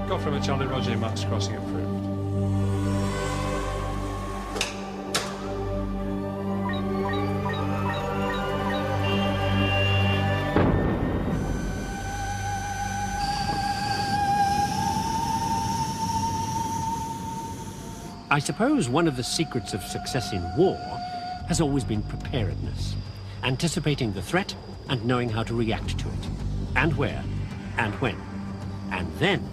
Got from a Charlie Roger Max crossing approved. I suppose one of the secrets of success in war has always been preparedness, anticipating the threat and knowing how to react to it, and where, and when, and then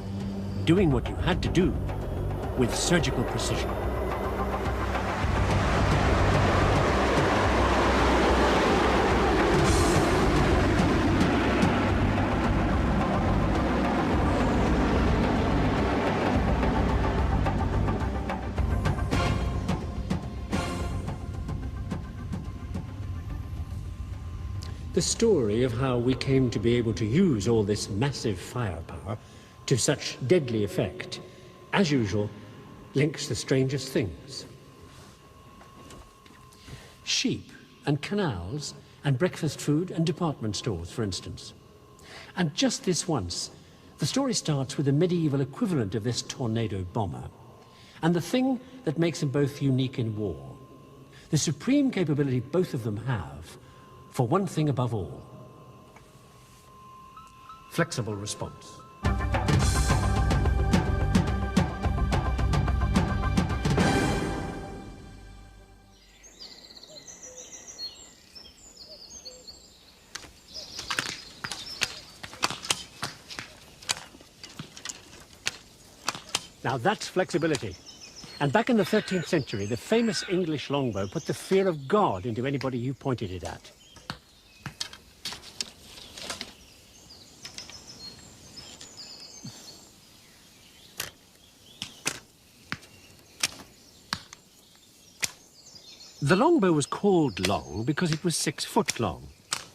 doing what you had to do with surgical precision. The story of how we came to be able to use all this massive firepower to such deadly effect, as usual, links the strangest things. Sheep and canals and breakfast food and department stores, for instance. And just this once, the story starts with the medieval equivalent of this tornado bomber, and the thing that makes them both unique in war, the supreme capability both of them have for one thing above all: flexible response. Now that's flexibility. And back in the 13th century, the famous English longbow put the fear of God into anybody you pointed it at. The longbow was called long because it was 6 foot long,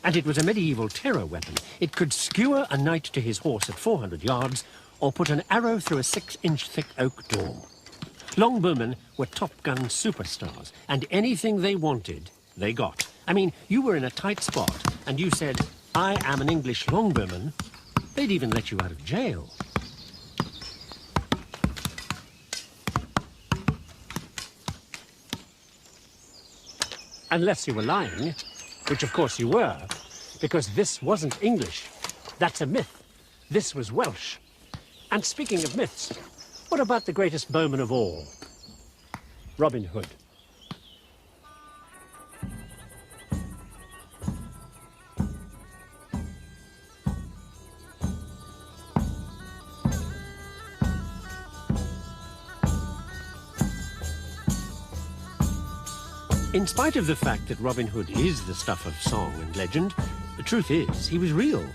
and it was a medieval terror weapon. It could skewer a knight to his horse at 400 yards, or put an arrow through a 6-inch thick oak door. Longbowmen were Top Gun superstars, and anything they wanted, they got. I mean, you were in a tight spot, and you said, "I am an English longbowman," they'd even let you out of jail. Unless you were lying, which of course you were, because this wasn't English. That's a myth. This was Welsh. And speaking of myths, what about the greatest bowman of all? Robin Hood. In spite of the fact that Robin Hood is the stuff of song and legend, the truth is he was real.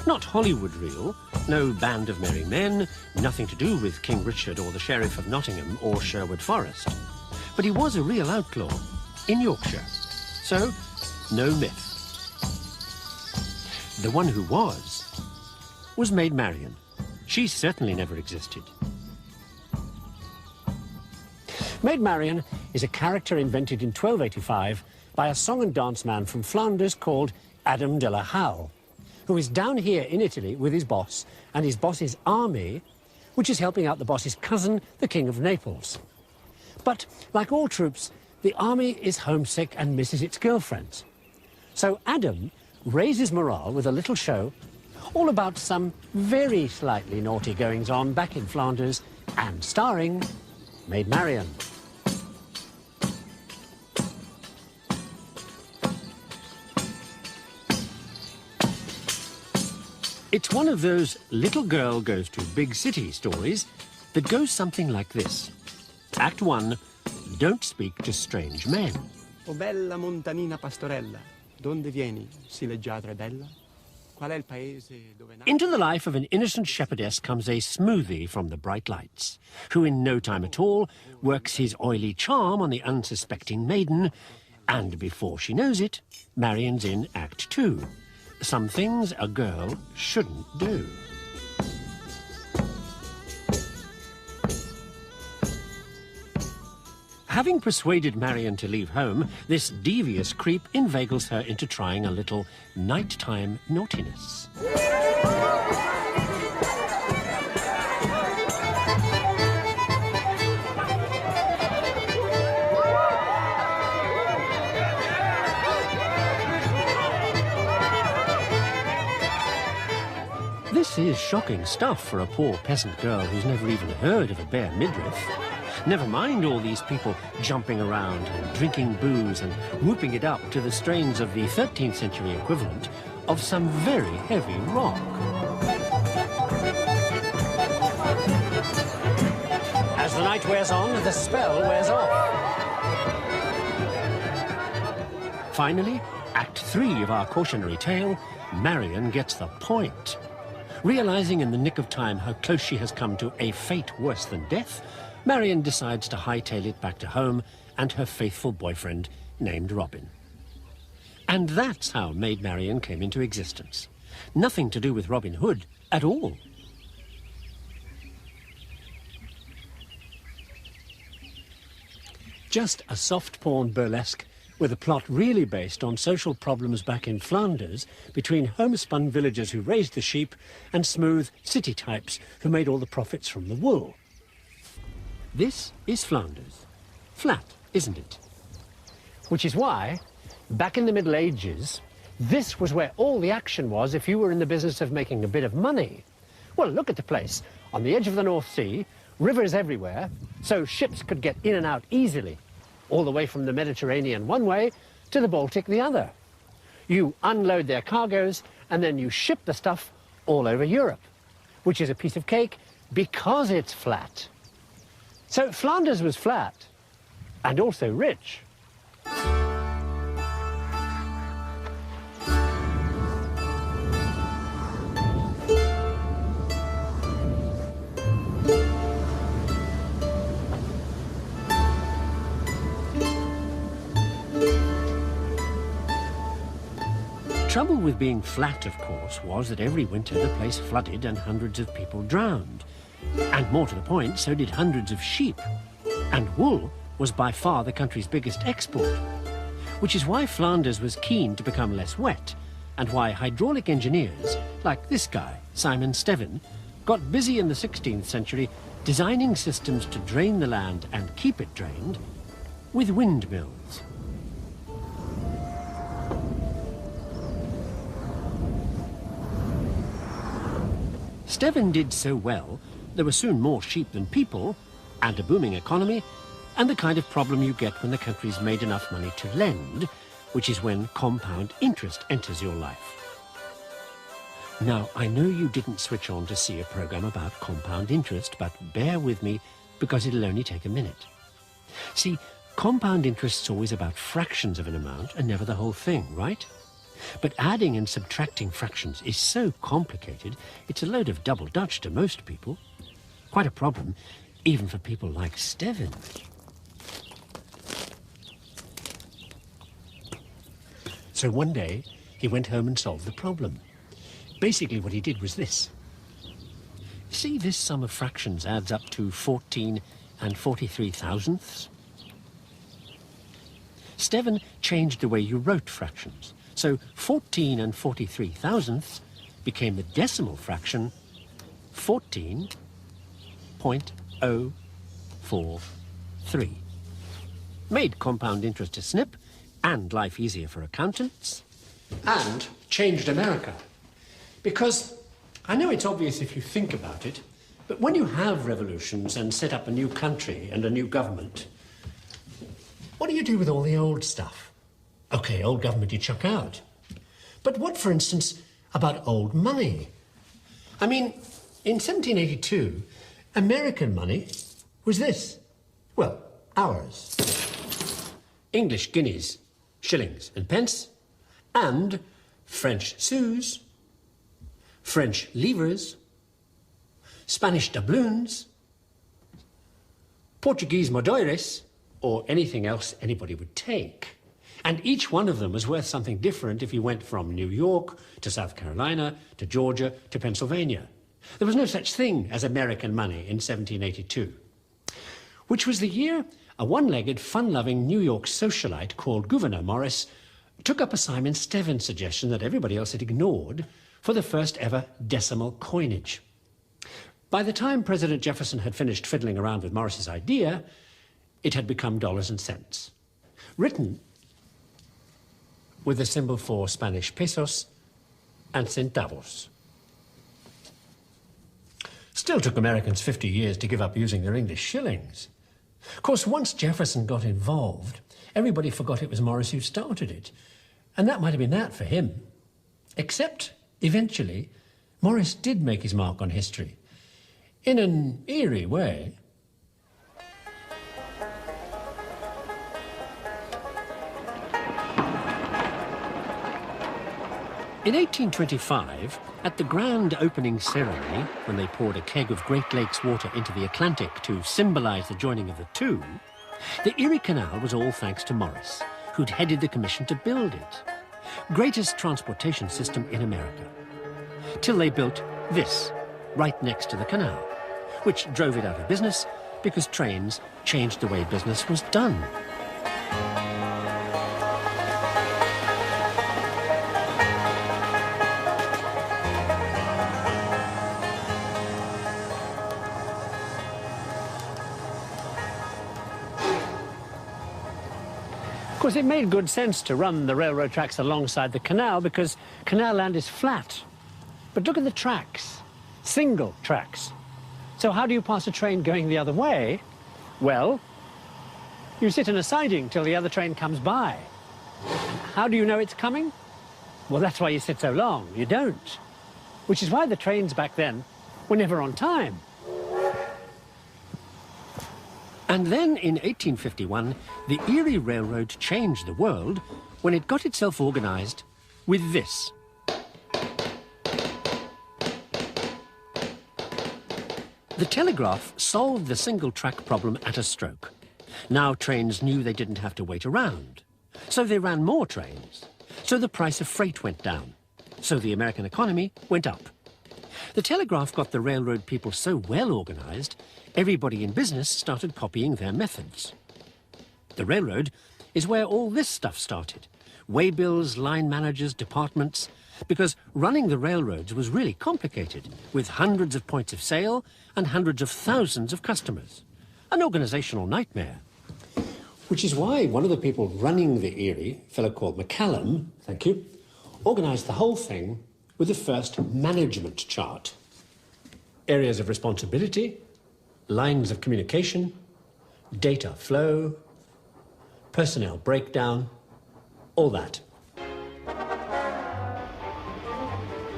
Not Hollywood real, no band of merry men, nothing to do with King Richard or the Sheriff of Nottingham or Sherwood Forest. But he was a real outlaw in Yorkshire. So, no myth. The one who was Maid Marian. She certainly never existed. Maid Marian is a character invented in 1285 by a song and dance man from Flanders called Adam de la Halle, who is down here in Italy with his boss and his boss's army, which is helping out the boss's cousin, the King of Naples. But, like all troops, the army is homesick and misses its girlfriends. So Adam raises morale with a little show all about some very slightly naughty goings-on back in Flanders and starring Maid Marian. It's one of those little girl goes to big city stories that goes something like this. Act 1, don't speak to strange men. O bella montanina pastorella, donde vieni, si leggiadra e bella? Qual è il paese dove nasci? Into the life of an innocent shepherdess comes a smoothie from the bright lights, who in no time at all works his oily charm on the unsuspecting maiden, and before she knows it, Marian's in Act 2. Some things a girl shouldn't do. Having persuaded Marian to leave home, this devious creep inveigles her into trying a little nighttime naughtiness. is shocking stuff for a poor peasant girl who's never even heard of a bare midriff. Never mind all these people jumping around and drinking booze and whooping it up to the strains of the 13th century equivalent of some very heavy rock. As the night wears on, the spell wears off. Finally, Act 3 of our cautionary tale, Marion gets the point. Realizing in the nick of time how close she has come to a fate worse than death, Marion decides to hightail it back to home and her faithful boyfriend named Robin. And that's how Maid Marian came into existence. Nothing to do with Robin Hood at all. Just a soft porn burlesque with a plot really based on social problems back in Flanders between homespun villagers who raised the sheep and smooth city types who made all the profits from the wool. This is Flanders. Flat, isn't it? Which is why, back in the Middle Ages, this was where all the action was if you were in the business of making a bit of money. Well, look at the place. On the edge of the North Sea, rivers everywhere, so ships could get in and out easily, all the way from the Mediterranean one way to the Baltic the other. You unload their cargoes and then you ship the stuff all over Europe, which is a piece of cake because it's flat. So Flanders was flat and also rich. Trouble with being flat, of course, was that every winter the place flooded and hundreds of people drowned. And more to the point, so did hundreds of sheep. And wool was by far the country's biggest export. Which is why Flanders was keen to become less wet, and why hydraulic engineers, like this guy, Simon Steven, got busy in the 16th century designing systems to drain the land and keep it drained with windmills. Steven did so well, there were soon more sheep than people, and a booming economy, and the kind of problem you get when the country's made enough money to lend, which is when compound interest enters your life. Now, I know you didn't switch on to see a program about compound interest, but bear with me, because it'll only take a minute. See, compound interest's always about fractions of an amount and never the whole thing, right? But adding and subtracting fractions is so complicated, it's a load of double Dutch to most people. Quite a problem, even for people like Steven. So one day, he went home and solved the problem. Basically, what he did was this. See, this sum of fractions adds up to 14 and 43 thousandths. Steven changed the way you wrote fractions. So 14 and 43 thousandths became the decimal fraction 14.043. Made compound interest a snip and life easier for accountants. And changed America. Because I know it's obvious if you think about it, but when you have revolutions and set up a new country and a new government, what do you do with all the old stuff? Okay, old government you chuck out. But what, for instance, about old money? I mean, in 1782, American money was this. Well, ours. English guineas, shillings and pence, and French sous, French livres, Spanish doubloons, Portuguese moedas, or anything else anybody would take. And each one of them was worth something different if you went from New York to South Carolina to Georgia to Pennsylvania. There was no such thing as American money in 1782, which was the year a one-legged, fun-loving New York socialite called Gouverneur Morris took up a Simon Steven suggestion that everybody else had ignored for the first ever decimal coinage. By the time President Jefferson had finished fiddling around with Morris's idea, it had become dollars and cents, written with the symbol for Spanish pesos and centavos. Still took Americans 50 years to give up using their English shillings. Of course, once Jefferson got involved, everybody forgot it was Morris who started it. And that might have been that for him. Except, eventually, Morris did make his mark on history. In an eerie way. In 1825, at the grand opening ceremony, when they poured a keg of Great Lakes water into the Atlantic to symbolize the joining of the two, the Erie Canal was all thanks to Morris, who'd headed the commission to build it. Greatest transportation system in America. Till they built this, right next to the canal, which drove it out of business because trains changed the way business was done. Of course, it made good sense to run the railroad tracks alongside the canal because canal land is flat. But look at the tracks, single tracks. So how do you pass a train going the other way? Well, you sit in a siding till the other train comes by. How do you know it's coming? Well, that's why you sit so long. You don't. Which is why the trains back then were never on time. And then in 1851, the Erie Railroad changed the world when it got itself organized with this. The telegraph solved the single-track problem at a stroke. Now trains knew they didn't have to wait around. So they ran more trains. So the price of freight went down. So the American economy went up. The telegraph got the railroad people so well organized, everybody in business started copying their methods. The railroad is where all this stuff started. Waybills, line managers, departments, because running the railroads was really complicated, with hundreds of points of sale and hundreds of thousands of customers. An organizational nightmare. Which is why one of the people running the Erie, a fellow called McCallum, thank you, organized the whole thing with the first management chart. Areas of responsibility, lines of communication, data flow, personnel breakdown, all that.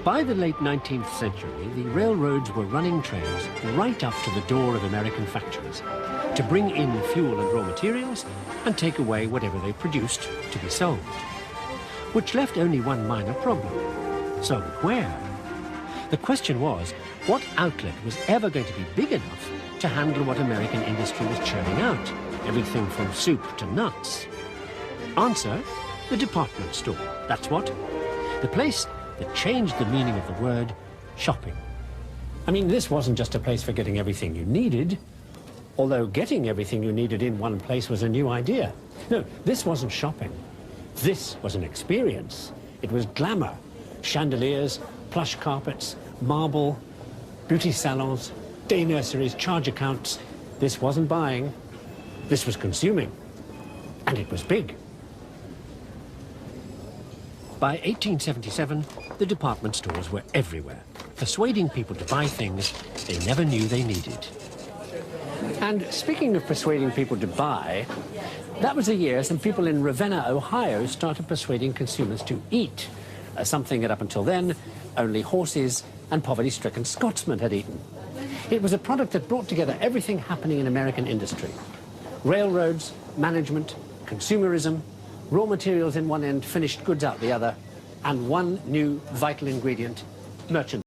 By the late 19th century, the railroads were running trains right up to the door of American factories to bring in fuel and raw materials and take away whatever they produced to be sold. Which left only one minor problem. Sold where? The question was, what outlet was ever going to be big enough to handle what American industry was churning out? Everything from soup to nuts. Answer, the department store. That's what. The place that changed the meaning of the word shopping. I mean, this wasn't just a place for getting everything you needed, although getting everything you needed in one place was a new idea. No, this wasn't shopping. This was an experience. It was glamour. Chandeliers, plush carpets, marble, beauty salons, day nurseries, charge accounts. This wasn't buying. This was consuming. And it was big. By 1877, the department stores were everywhere, persuading people to buy things they never knew they needed. And speaking of persuading people to buy, that was the year some people in Ravenna, Ohio started persuading consumers to eat, something that up until then only horses and poverty-stricken Scotsmen had eaten. It was a product that brought together everything happening in American industry. Railroads, management, consumerism, raw materials in one end, finished goods out the other, and one new vital ingredient, merchandise.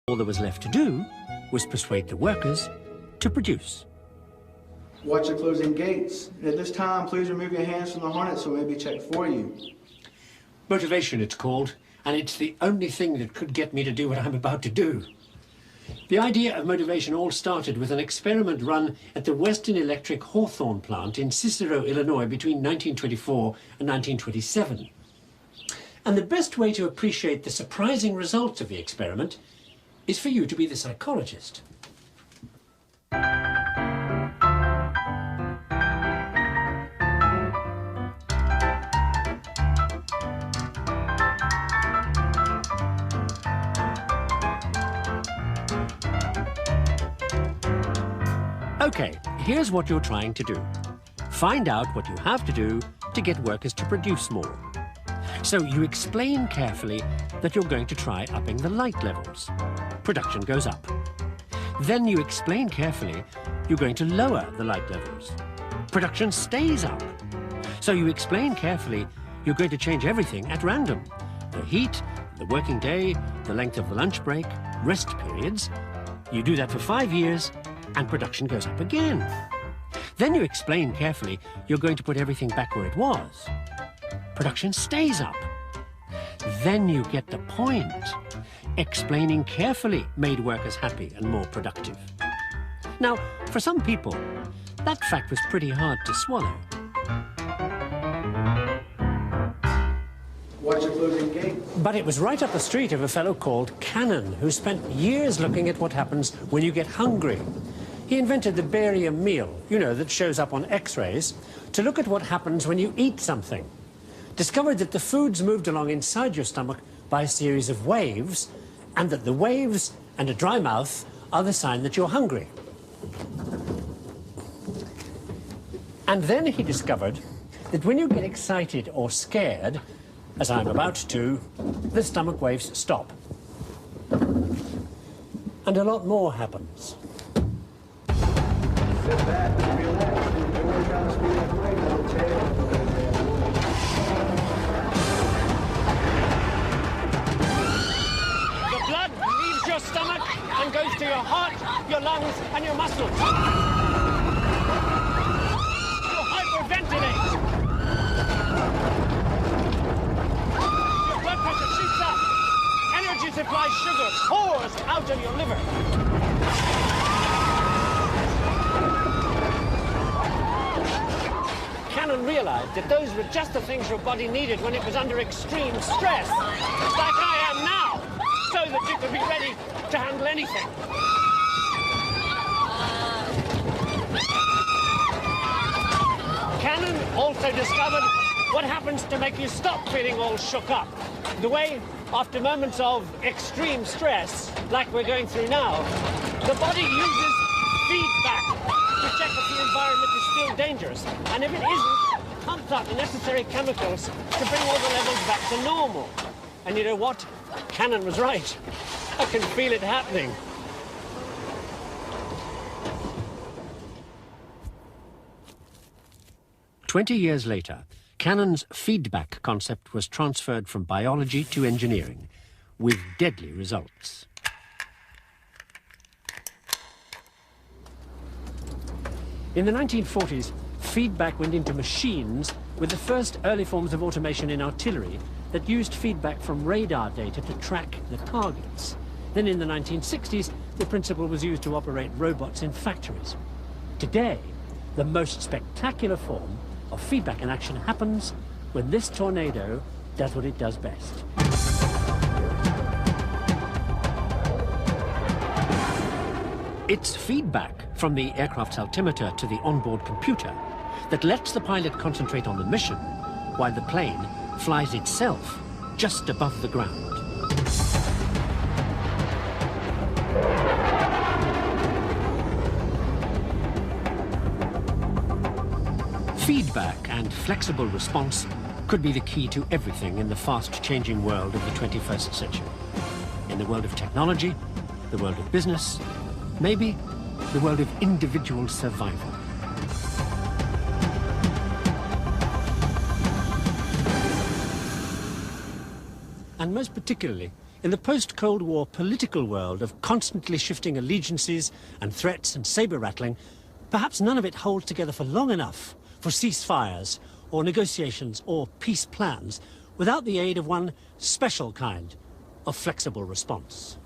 All there was left to do was persuade the workers to produce. Watch the closing gates. At this time, please remove your hands from the harness so it may be checked for you. Motivation, it's called, and it's the only thing that could get me to do what I'm about to do. The idea of motivation all started with an experiment run at the Western Electric Hawthorne plant in Cicero, Illinois, between 1924 and 1927. And the best way to appreciate the surprising results of the experiment is for you to be the psychologist. Okay, here's what you're trying to do. Find out what you have to do to get workers to produce more. So you explain carefully that you're going to try upping the light levels. Production goes up. Then you explain carefully you're going to lower the light levels. Production stays up. So you explain carefully you're going to change everything at random. The heat, the working day, the length of the lunch break, rest periods. You do that for 5 years, and production goes up again. Then you explain carefully you're going to put everything back where it was. Production stays up. Then you get the point. Explaining carefully made workers happy and more productive. Now, for some people, that fact was pretty hard to swallow. Watch the closing gate. But it was right up the street of a fellow called Cannon, who spent years looking at what happens when you get hungry. He invented the barium meal, you know, that shows up on X-rays, to look at what happens when you eat something. Discovered that the foods moved along inside your stomach by a series of waves, and that the waves and a dry mouth are the sign that you're hungry. And then he discovered that when you get excited or scared, as I'm about to, the stomach waves stop. And a lot more happens. Sit back and relax. And work down the speed of the brake on the tail. The blood leaves your stomach and goes to your heart, your lungs, and your muscles. You hyperventilate. Your blood pressure shoots up. Energy supply sugar pours out of your liver. Cannon realized that those were just the things your body needed when it was under extreme stress, like I am now, so that you could be ready to handle anything. Cannon also discovered what happens to make you stop feeling all shook up. The way, after moments of extreme stress, like we're going through now, the body uses feedback to check if the environment is still dangerous. And if it isn't, pumps out the necessary chemicals to bring all the levels back to normal. And you know what? Cannon was right. I can feel it happening. "20 years later, Cannon's feedback concept was transferred from biology to engineering, with deadly results. In the 1940s, feedback went into machines with the first early forms of automation in artillery that used feedback from radar data to track the targets. Then in the 1960s, the principle was used to operate robots in factories. Today, the most spectacular form of feedback in action happens when this tornado does what it does best. It's feedback from the aircraft's altimeter to the onboard computer that lets the pilot concentrate on the mission while the plane flies itself just above the ground. Feedback and flexible response could be the key to everything in the fast-changing world of the 21st century. In the world of technology, the world of business, maybe the world of individual survival. And most particularly In the post-Cold War political world of constantly shifting allegiances and threats and saber-rattling, perhaps none of it holds together for long enough for ceasefires or negotiations or peace plans without the aid of one special kind of flexible response.